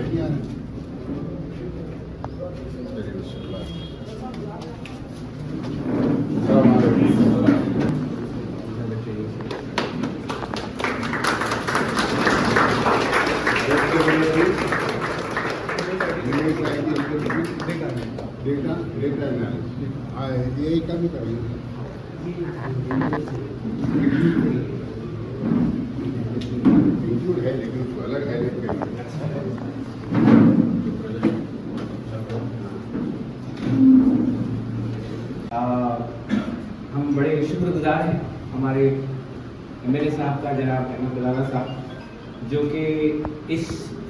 नहीं आ रहा। डेटा यही का भी करेंगे। इंक्लूड है लेकिन उसको अलग हाईलाइट करेंगे। हम बड़े शुक्रगुजार हैं हमारे एमएलए साहब का, जनाब अहमद बिलावल साहब, जो कि इस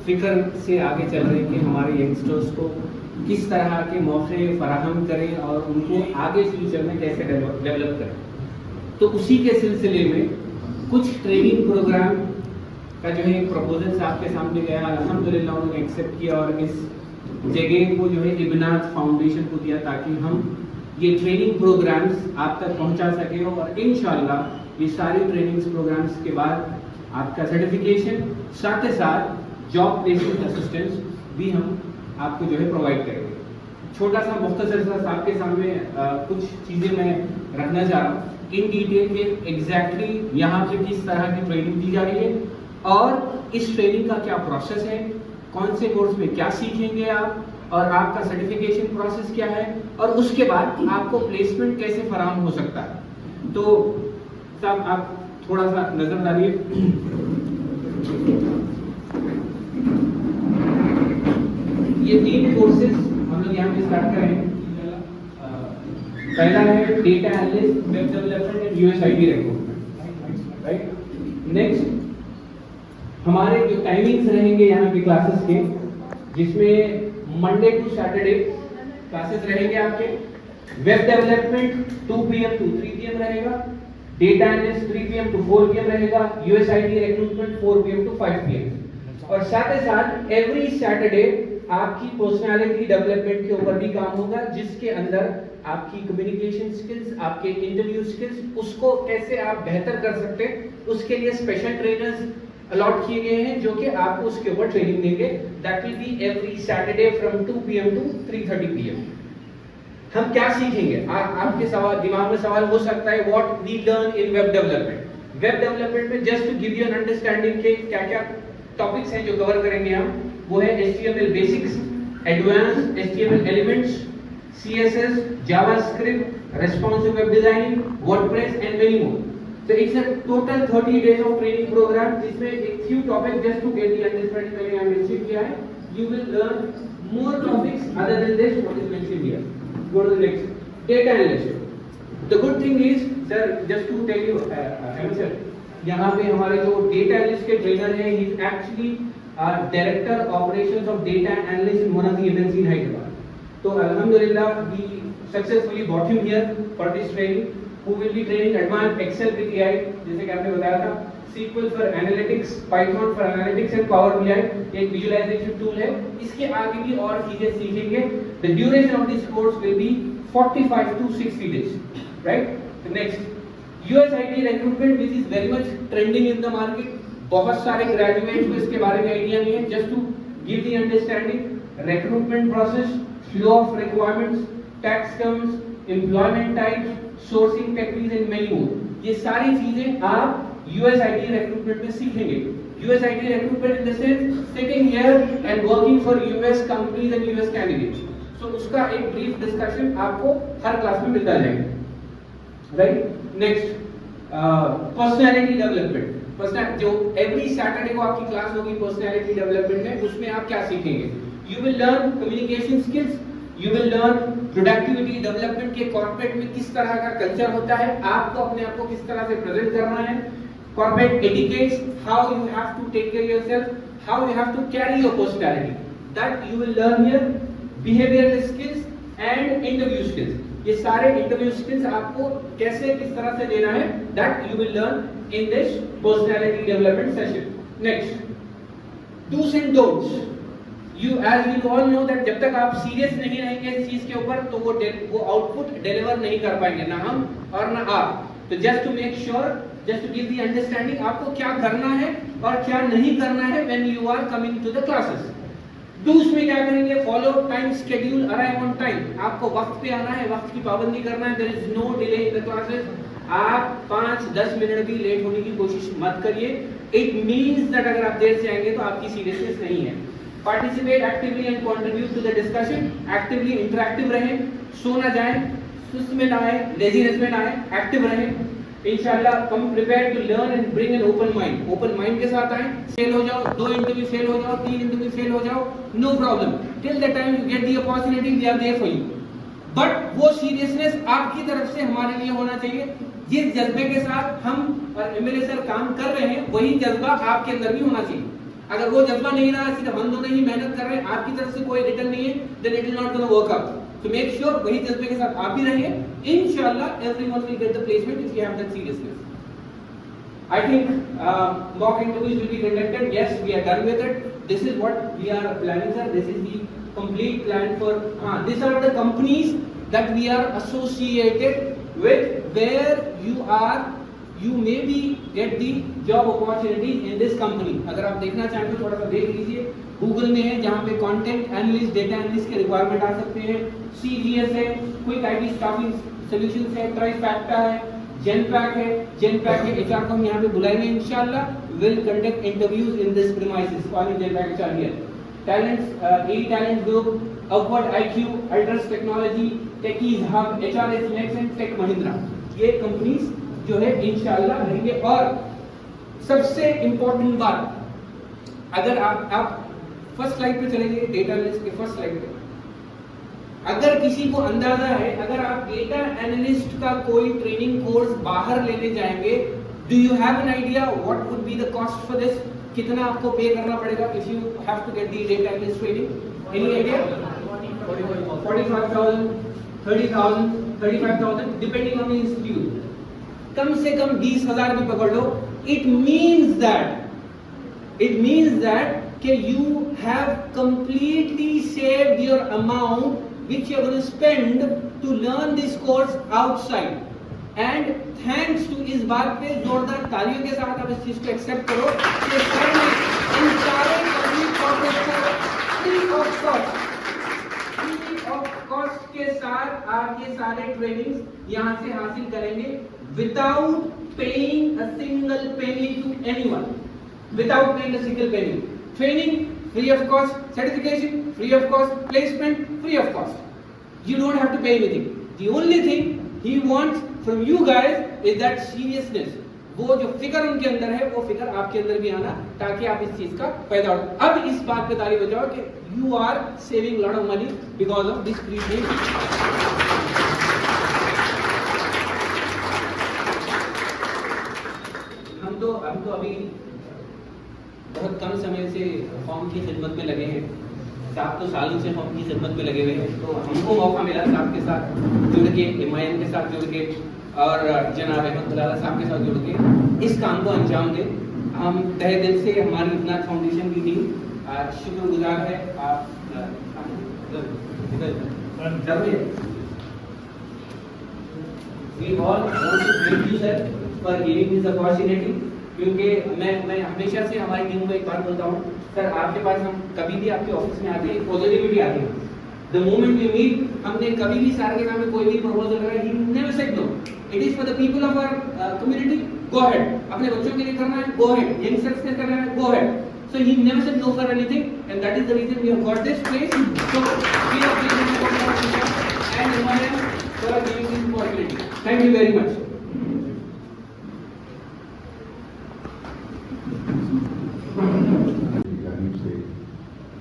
फिक्र से आगे चल रहे हैं कि हमारे यंगस्टर्स को किस तरह के मौके फराहम करें और उनको आगे फ्यूचर में कैसे डेवलप करें। तो उसी के सिलसिले में कुछ ट्रेनिंग प्रोग्राम का जो है प्रपोजल्स आपके सामने गया, अल्हम्दुलिल्लाह उन्होंने एक्सेप्ट किया और इस जगह को जो है इब्नात फाउंडेशन को दिया ताकि हम ये ट्रेनिंग प्रोग्राम्स आप तक पहुंचा सके और इंशाल्लाह ये सारे ट्रेनिंग्स प्रोग्राम्स के बाद आपका सर्टिफिकेशन साथ ही साथ जॉब प्लेसमेंट असिस्टेंस भी हम आपको जो है प्रोवाइड करेंगे। छोटा सा मुख्तसर सा आपके सामने कुछ चीज़ें मैं रखना चाह रहा हूँ इन डिटेल के एग्जैक्टली यहाँ पे किस तरह की ट्रेनिंग दी जा रही है और इस ट्रेनिंग का क्या प्रोसेस है, कौन से कोर्स में क्या सीखेंगे आप और आपका सर्टिफिकेशन प्रोसेस क्या है और उसके बाद आपको प्लेसमेंट कैसे फराहम हो सकता है। तो साहब आप थोड़ा सा नजर डालिए। ये 3 कोर्सेज हम लोग यहाँ पे स्टार्ट करेंगे। पहला है data analyst, web development and US IT recruitment, right. Next हमारे जो टाइमिंग्स रहेंगे यहाँ के क्लासेस के, जिसमें मंडे टू सैटरडे क्लासेस रहेंगे आपके। Web development 2 PM to 3 PM रहेगा, data analyst 3 PM to 4 PM रहेगा, यूएसआईडी रिक्रूटमेंट 4 PM to 5 PM। और साथ ही साथ एवरी सैटरडे आपकी पर्सनालिटी डेवलपमेंट के ऊपर भी काम होगा, जिसके अंदर आपकी कम्युनिकेशन स्किल्स, आपके इंटरव्यू स्किल्स, उसको कैसे आप बेहतर कर सकते हैं, उसके लिए स्पेशल ट्रेनर्स अलॉट किए गए हैं जो कि आपको उसके ऊपर ट्रेनिंग देंगे। That will be every Saturday from 2 PM to 3:30 PM। हम क्या सीखेंगे? आपके सवाल दिमाग में सवाल हो सकता है what we learn in web development. Web development में just to give you an understanding के क्या क्या टॉपिक्स हैं जो कवर करेंगे हम, वो है HTML basics, advanced HTML elements, CSS, JavaScript, responsive web designing, WordPress and many more. So it's a total 30 days of training program, जिसमें एक few topics just to get the understanding मैंने यहाँ mention किया है। You will learn more topics other than this what is mentioned here. Go to the next. Data analyst. The good thing is, sir, just to tell you, sir, यहाँ पे हमारे जो data analyst के trainer हैं, he is actually director operations of data analyst in one of the MNC in Hyderabad. तो alhamdulillah we successfully brought him here for this training. Who will be training advanced Excel with AI, जैसे कि आपने बताया था, SQL for analytics, Python for analytics and Power BI एक visualization tool है। इसके आगे भी और चीजें सीखेंगे। The duration of this course will be 45 to 60 days, right? The next USIT recruitment which is very much trending in the market. बहुत सारे graduates को इसके बारे में आइडिया नहीं है। Just to give the understanding, recruitment process, flow of requirements, tax terms, employment types, sourcing techniques and many more, ये सारी चीजें आप यूएसआईटी रिक्रूटमेंट में सीखेंगे। US IT recruitment in the sense sitting here and working for US companies and US candidates. So उसका एक brief discussion आपको हर class में मिलता जाएगा, right. Next personality development. Personal जो एवरी सैटरडे को आपकी क्लास होगी पर्सनालिटी डेवलपमेंट में, उसमें आप क्या सीखेंगे? You will learn communication skills, you will learn productivity development के कॉर्पोरेट में किस तरह का कल्चर होता है, आपको अपने आप को किस तरह से प्रेजेंट करना है, corporate etiquettes, how you have to take care yourself, how you have to carry your personality, that you will learn here. Behavioural skills and interview skills, ये सारे इंटरव्यू स्किल्स आपको कैसे किस तरह से देना है, that you will learn in this personality development session. Next dos and don'ts. You as we all know that जब तक आप सीरियस नहीं रहेंगे इस चीज के ऊपर तो वो आउटपुट डिलीवर नहीं कर पाएंगे, ना हम और ना आप। तो just to make sure, just to give the understanding आपको क्या करना है और क्या नहीं करना है when you are coming to the classes. Dos में क्या करेंगे, follow time schedule, arrive on time, आपको वक्त पे आना है, वक्त की पाबंदी करना है, there is no delay in the classes, आप 5-10 मिनट भी लेट होने की कोशिश मत करिए। इट मींस दैट अगर आप देर से आएंगे तो आपकी सीरियसनेस नहीं है। Participate actively and contribute to the discussion, actively interactive रहें, सो ना जाएं, सुस्त में ना आए, लेजीनेस में ना आए, एक्टिव रहें। इंशाल्लाह come prepare to learn and bring an open mind, open mind के साथ आए। फेल हो जाओ, 2 इंटरव्यू फेल हो जाओ, 3 इंटरव्यू फेल हो जाओ, no problem, till the time you get the opportunity we are there for you. But वो सीरियसनेस आपकी तरफ से हमारे लिए होना चाहिए। जिस जज्बे के साथ हम और एमएलए सर काम कर रहे हैं, वही जज्बा आपके अंदर भी होना चाहिए। अगर वो जज्बा नहीं रहा, सिर्फ हम दोनों ही मेहनत कर रहे हैं, आपकी तरफ से कोई रिटर्न नहीं है, then it is not gonna work out. So make sure वही जज्बे के साथ आप भी रहिए। Inshallah everyone will get the placement if you have that seriousness. I think mock interviews will be conducted. Yes, we are done with it. This is what we are planning, sir. This is the complete plan for. These are the companies that we are associated with, where you maybe get the job opportunities in this company. अगर आप देखना चाहें तो थोड़ा सा देख लीजिए, Google में है जहाँ पे कंटेंट एनालिस्ट, डेटा एनालिस्ट के रिक्वायरमेंट आ सकते हैं, CGS है, क्विक आईटी स्टाफिंग सॉल्यूशंस है, ट्राइफैक्टा है, जेनपैक है, जेनपैक के एचआर को हम यहाँ पे बुलाएंगे इंशाल्लाह, will conduct interviews in this premises, calling Genpact HR here, talents, a talent group, upward IQ, Altrus technology, techies hub, HRS next and tech Mahindra, ये कंपनीज जो है इंशाल्लाह रहेंगे। और सबसे इंपॉर्टेंट बात, अगर आप फर्स्ट स्लाइड पे चलेंगे, डेटा एनालिस्ट के फर्स्ट स्लाइड पे, अगर किसी को अंदाजा है, अगर आप डेटा एनालिस्ट का कोई ट्रेनिंग कोर्स बाहर लेने जाएंगे, do you have an idea what would be the cost for this? कितना आपको पे करना पड़ेगा if you have to get the data analyst training? Any idea? 45,000, 30,000, 35,000 depending on the institute. कम से कम 20,000 भी पकड़ लो। इट मींस दैट कि you have completely saved your amount which you are going to spend to learn this course outside, and thanks to इस बात पे जोरदार तालियों के साथ आप इस चीज को एक्सेप्ट करो कि सर ने इन सारे कंप्लीट कोर्सेज को फ्री ऑफ कॉस्ट के साथ आप ये सारे ट्रेनिंग्स यहाँ से हासिल करेंगे without paying a single penny to anyone, without paying a single penny. Training free of cost, certification free of cost, placement free of cost. You don't have to pay anything. The only thing he wants from you guys is that seriousness. वो जो फिकर उनके अंदर है, वो फिकर आपके अंदर भी आना, ताकि आप इस चीज का फायदा उठाओ। अब इस बात पे ताली बजाओ कि you are saving lot of money because of this free training. हम तो अभी बहुत कम समय से फॉर्म की खिदमत में लगे हैं, 7 सालों से फॉर्म की खिदमत में लगे हुए हैं, तो हमको मौका मिला साहब के साथ जुड़ के, हिमायन के साथ जुड़ के और जनाब अहमद बलाला साहब के साथ जुड़ के इस काम को अंजाम दें। हम तहे दिल से हमारी इतना फाउंडेशन की टीम शुक्रगुजार है। आप We all want to thank you sir for giving this opportunity, क्योंकि मैं हमेशा से हमारी टीम को एक बात बोलता हूँ, सर आपके पास हम कभी भी आपके ऑफिस में आते हैं, पॉजिटिविटी आती है। द मोमेंट वी मीट, हमने कभी भी सर के नाम में कोई भी प्रपोजल लगाया, he never said no. It is for the people of our community, go ahead. अपने बच्चों के लिए करना है, गो अहेड। यंगस्टर्स के लिए करना है, go ahead. So he never said no for anything, and that is the reason we have got this place. So we are grateful for our teacher and Himayan for giving this opportunity. Thank you very much. जानिब से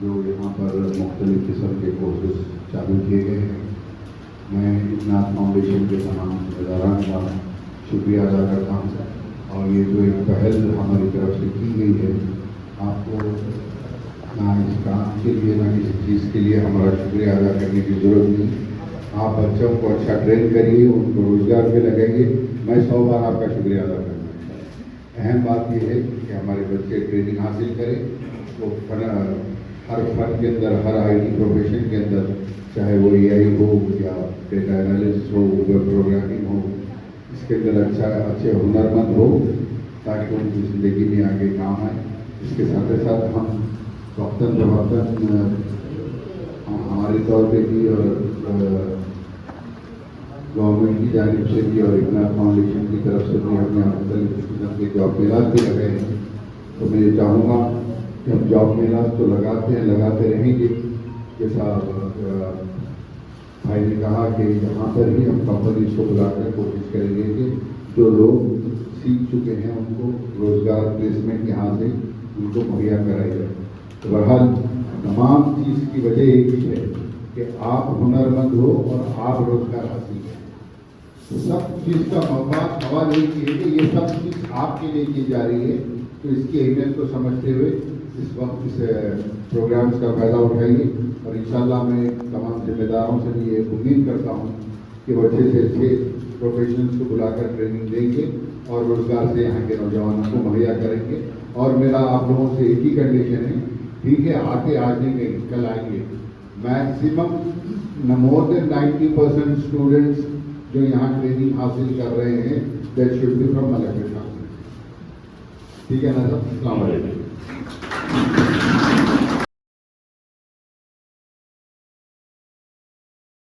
जो यहाँ पर मुख्तलिफ किस्म के courses चालू किए गए हैं, मैं इजनात फाउंडेशन के तमाम ज़िम्मेदारान का शुक्रिया अदा करता हूँ। और ये जो एक पहल हमारी तरफ से की गई है, आपको ना इस काम के लिए ना किसी चीज़ के लिए हमारा शुक्रिया अदा करने की ज़रूरत नहीं। आप बच्चों को अच्छा ट्रेन करिए, उनको रोज़गार में लगेंगे, मैं 100 बार आपका शुक्रिया अदा करना। अहम बात यह है कि हमारे बच्चे ट्रेनिंग हासिल करें, तो हर फन के अंदर, हर IT प्रोफेशन के अंदर, चाहे वो AI हो या डेटा एनालिस्ट हो, वेब प्रोग्रामिंग हो, इसके अंदर अच्छे हुनरमंद हो, ताकि उनकी ज़िंदगी में आगे काम आए। इसके साथ ही साथ हम वक्तन प्रवक्तन हमारे तौर पे भी और गवर्नमेंट की जानिब से भी और एकनाथ फाउंडेशन की तरफ से भी हमने मुख्तलिफ किस्म के जॉब मेला भी लगाए हैं। तो मैं ये चाहूँगा कि हम जॉब मेला तो लगाते रहेंगे। जैसा भाई ने कहा कि यहाँ पर ही हम कंपनीज को बुलाकर कोशिश करेंगे कि जो लोग सीख चुके हैं उनको रोजगार प्लेसमेंट यहाँ से उनको मुहैया कराई जाए। तो बहरहाल तमाम चीज़ की वजह एक ही है कि आप हुनरमंद हो और आप रोजगार हासिल करें। तो सब चीज़ का सवाल एक ही है कि ये सब चीज़ आपके लिए की जा रही है। तो इसकी अहमियत को समझते हुए इस वक्त इस प्रोग्राम्स का फ़ायदा उठाइए और इंशाल्लाह मैं तमाम जिम्मेदारों से भी ये उम्मीद करता हूँ कि वो अच्छे से अच्छे प्रोफेशनल्स को बुलाकर ट्रेनिंग देंगे और रोजगार से यहाँ के नौजवानों को मुहैया करेंगे। और मेरा आप लोगों से एक ही कंडीशन है, ठीक है, आके आज नहीं गए, कल आएंगे। मैक्सिमम मोर देन 90% स्टूडेंट्स जो यहाँ ट्रेनिंग हासिल कर रहे हैं दैट शुड बी फ्रॉम मलक। ठीक है ना सर? अस्सलाम वालेकुम।